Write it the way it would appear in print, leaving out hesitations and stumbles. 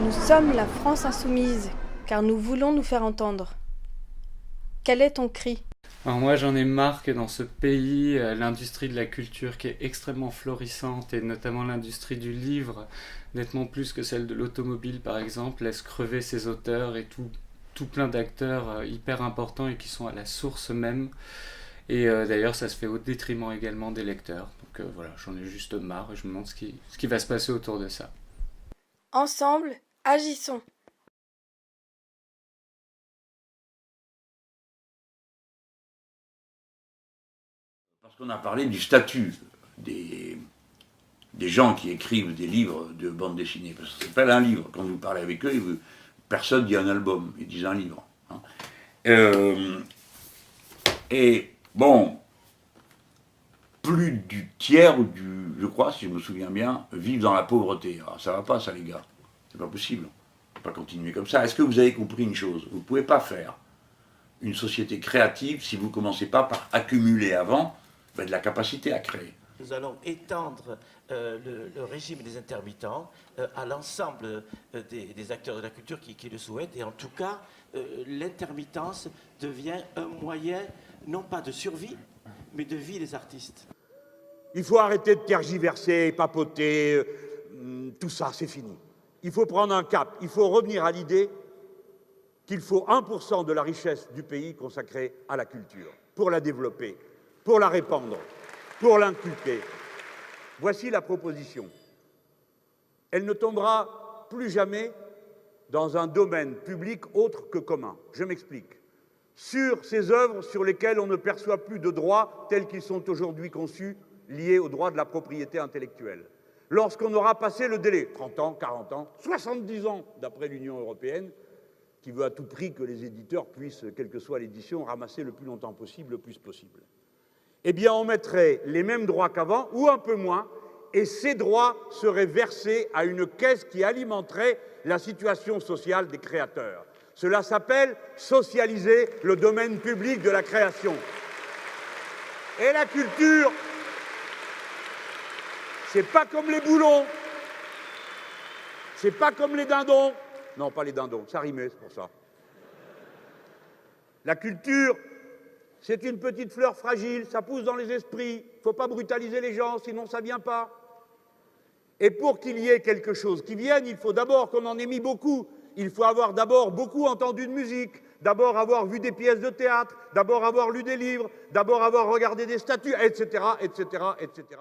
Nous sommes la France insoumise, car nous voulons nous faire entendre. Quel est ton cri? Alors moi j'en ai marre que dans ce pays, l'industrie de la culture qui est extrêmement florissante et notamment l'industrie du livre, nettement plus que celle de l'automobile par exemple, laisse crever ses auteurs et tout plein d'acteurs hyper importants et qui sont à la source même. Et d'ailleurs ça se fait au détriment également des lecteurs. Donc voilà, j'en ai juste marre et je me demande ce qui va se passer autour de ça. Ensemble, agissons. Parce qu'on a parlé du statut des gens qui écrivent des livres de bande dessinée. Parce que ça s'appelle un livre. Quand vous parlez avec eux, personne dit un album, ils disent un livre. Et bon, plus du tiers, ou je crois, si je me souviens bien, vivent dans la pauvreté. Alors ça va pas ça les gars, c'est pas possible. On peut pas continuer comme ça. Est-ce que vous avez compris une chose? Vous ne pouvez pas faire une société créative si vous ne commencez pas par accumuler avant de la capacité à créer. Nous allons étendre le régime des intermittents à l'ensemble des acteurs de la culture qui le souhaitent. Et en tout cas, l'intermittence devient un moyen, non pas de survie, mais de vie des artistes. Il faut arrêter de tergiverser, papoter, tout ça, c'est fini. Il faut prendre un cap, il faut revenir à l'idée qu'il faut 1% de la richesse du pays consacrée à la culture, pour la développer, pour la répandre, pour l'inculquer. Voici la proposition. Elle ne tombera plus jamais dans un domaine public autre que commun. Je m'explique. Sur ces œuvres sur lesquelles on ne perçoit plus de droits tels qu'ils sont aujourd'hui conçus, liés aux droits de la propriété intellectuelle. Lorsqu'on aura passé le délai, 30 ans, 40 ans, 70 ans d'après l'Union européenne, qui veut à tout prix que les éditeurs puissent, quelle que soit l'édition, ramasser le plus longtemps possible, le plus possible. Eh bien, on mettrait les mêmes droits qu'avant, ou un peu moins, et ces droits seraient versés à une caisse qui alimenterait la situation sociale des créateurs. Cela s'appelle socialiser le domaine public de la création. Et la culture, c'est pas comme les boulons, c'est pas comme les dindons. Non, pas les dindons, ça rimait, c'est pour ça. La culture, c'est une petite fleur fragile, ça pousse dans les esprits. Il ne faut pas brutaliser les gens, sinon ça ne vient pas. Et pour qu'il y ait quelque chose qui vienne, il faut d'abord qu'on en ait mis beaucoup. Il faut avoir d'abord beaucoup entendu de musique, d'abord avoir vu des pièces de théâtre, d'abord avoir lu des livres, d'abord avoir regardé des statues, etc., etc., etc., etc.